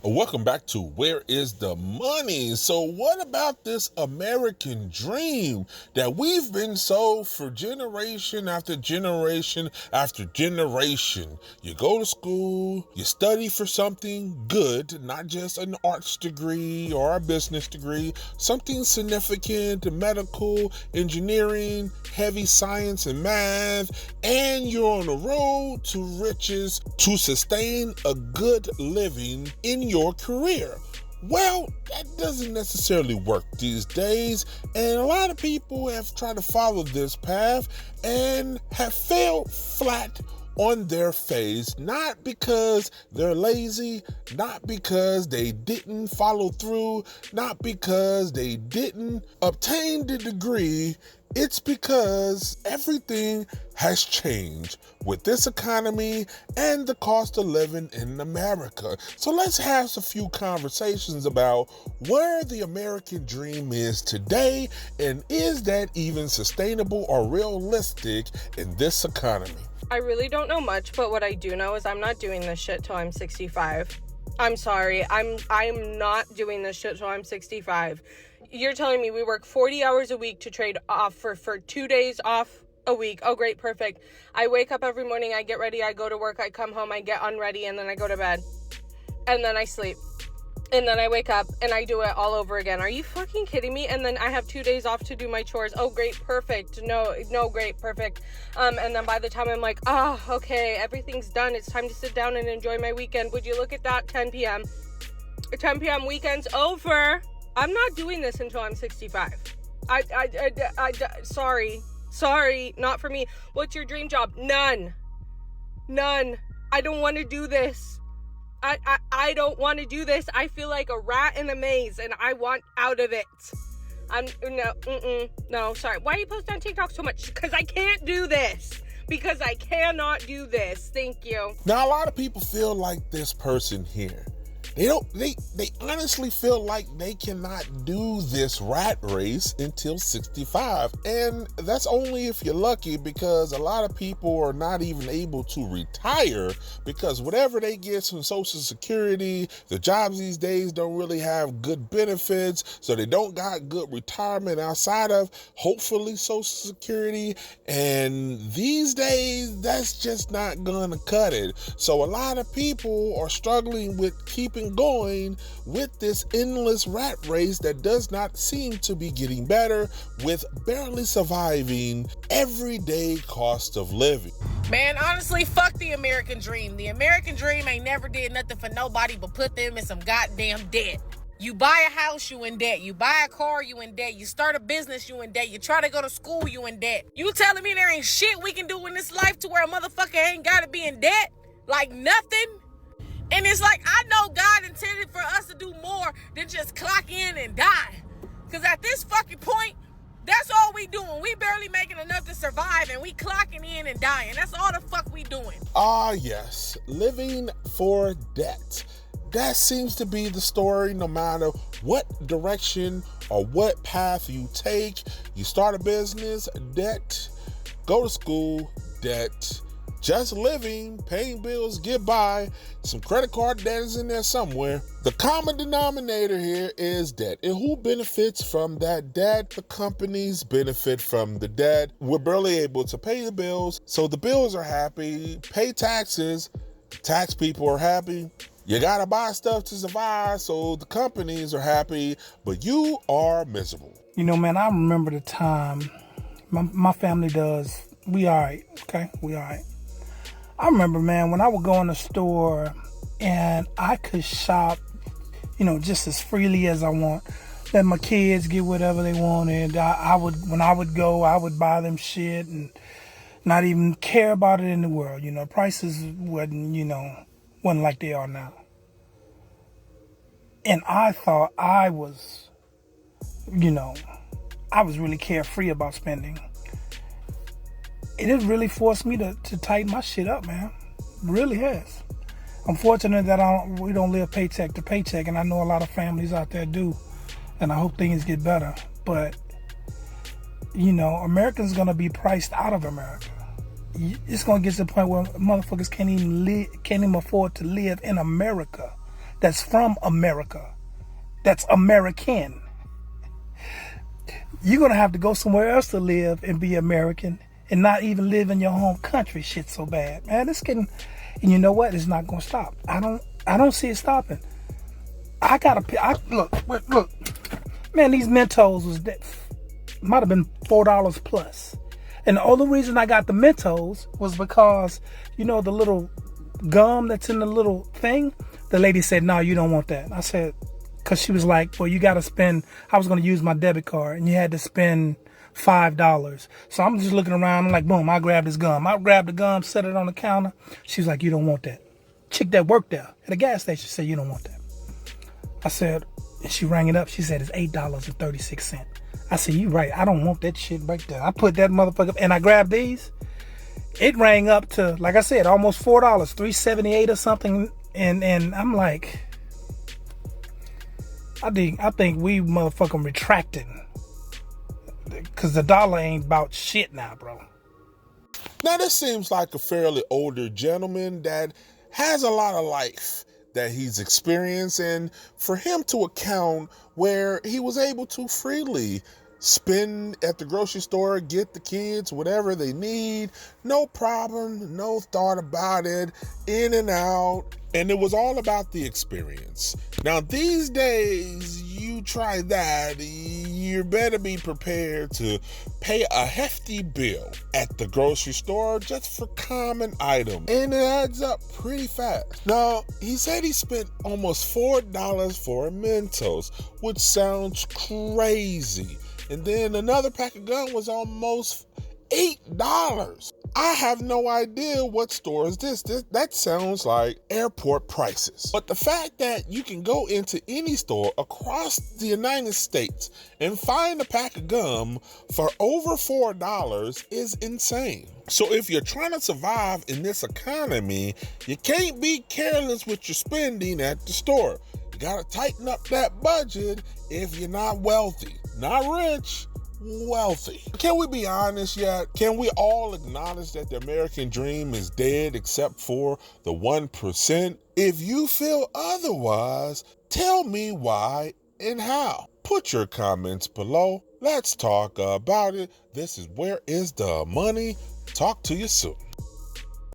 Welcome back to Where is the Money? So what about this American dream that we've been sold for generation after generation after generation? You go to school, you study for something good, not just an arts degree or a business degree, something significant, medical, engineering, heavy science and math, and you're on the road to riches to sustain a good living in your career. Well, that doesn't necessarily work these days, and a lot of people have tried to follow this path and have failed flat on their face, not because they're lazy, not because they didn't follow through, not because they didn't obtain the degree. It's because everything has changed with this economy and the cost of living in America. So let's have a few conversations about where the American dream is today, and is that even sustainable or realistic in this economy? I really don't know much, but what I do know is I'm not doing this shit till I'm 65. I'm sorry. I'm not doing this shit till I'm 65. You're telling me we work 40 hours a week to trade off for 2 days off a week. Oh, great. Perfect. I wake up every morning. I get ready. I go to work. I come home. I get unready. And then I go to bed. And then I sleep. And then I wake up and I do it all over again. Are you fucking kidding me? And then I have 2 days off to do my chores. Oh, great. Perfect. No, great. Perfect. And then by the time I'm like, okay, everything's done. It's time to sit down and enjoy my weekend. Would you look at that? 10 p.m. 10 p.m. weekend's over. I'm not doing this until I'm 65. Sorry, not for me. What's your dream job? None. I don't want to do this. I don't want to do this. I feel like a rat in a maze and I want out of it. No, sorry. Why are you posting on TikTok so much? Because I can't do this. Because I cannot do this. Thank you. Now, a lot of people feel like this person here. They honestly feel like they cannot do this rat race until 65. And that's only if you're lucky, because a lot of people are not even able to retire because whatever they get from Social Security, the jobs these days don't really have good benefits. So they don't got good retirement outside of hopefully Social Security. And these days, that's just not going to cut it. So a lot of people are struggling with keeping going with this endless rat race that does not seem to be getting better, with barely surviving everyday cost of living. Man, honestly, fuck the American dream. The American dream ain't never did nothing for nobody but put them in some goddamn debt. You buy a house, you in debt. You buy a car, you in debt. You start a business, you in debt. You try to go to school, you in debt. You telling me there ain't shit we can do in this life to where a motherfucker ain't gotta be in debt? Like nothing? And it's like, I know God intended for us to do more than just clock in and die. Because at this fucking point, that's all we doing. We barely making enough to survive, and we clocking in and dying. That's all the fuck we doing. Yes, living for debt. That seems to be the story no matter what direction or what path you take. You start a business, debt. Go to school, debt. Just living, paying bills, get by. Some credit card debt is in there somewhere. The common denominator here is debt. And who benefits from that debt? The companies benefit from the debt. We're barely able to pay the bills, so the bills are happy. Pay taxes, tax people are happy. You gotta buy stuff to survive, so the companies are happy, but you are miserable. You know, man, I remember the time my family does. We all right, okay? We all right. I remember, man, when I would go in the store and I could shop, just as freely as I want. Let my kids get whatever they wanted. When I would go, I would buy them shit and not even care about it in the world. Prices wasn't like they are now. And I thought I was really carefree about spending. It has really forced me to tighten my shit up, man. It really has. I'm fortunate that we don't live paycheck to paycheck, and I know a lot of families out there do, and I hope things get better. But, Americans going to be priced out of America. It's going to get to the point where motherfuckers can't even afford to live in America. that's from America, that's American. You're going to have to go somewhere else to live and be American and not even live in your home country. Shit's so bad, man. It's getting, and you know what? It's not going to stop. I don't see it stopping. Look, man, these Mentos might have been $4 plus. And the only reason I got the Mentos was because, you know, the little gum that's in the little thing, the lady said, no, you don't want that. I said, because she was like, well, you got to spend, I was going to use my debit card and you had to spend $5. So I'm just looking around. I'm like, boom, I grabbed this gum. I grabbed the gum, set it on the counter. She was like, you don't want that. Chick that worked there at a gas station said, you don't want that. I said, and she rang it up. She said, it's $8.36. I said, you right. I don't want that shit right there. I put that motherfucker and I grabbed these. It rang up to, like I said, almost $4, $3.78 or something. And I'm like, I think we motherfucking retracting. Because the dollar ain't about shit now, bro. Now, this seems like a fairly older gentleman that has a lot of life that he's experienced, and for him to account where he was able to freely spend at the grocery store, get the kids whatever they need, no problem, no thought about it, in and out, and it was all about the experience. Now, these days, you try that, you better be prepared to pay a hefty bill at the grocery store just for common items, and it adds up pretty fast. Now, he said he spent almost $4 for a Mentos, which sounds crazy. And then another pack of gum was almost $8. I have no idea what store is this. That sounds like airport prices. But the fact that you can go into any store across the United States and find a pack of gum for over $4 is insane. So if you're trying to survive in this economy, you can't be careless with your spending at the store. You gotta tighten up that budget if you're not wealthy. Not rich, wealthy. Can we be honest yet? Can we all acknowledge that the American dream is dead except for the 1%? If you feel otherwise, tell me why and how. Put your comments below. Let's talk about it. This is Where Is the Money? Talk to you soon.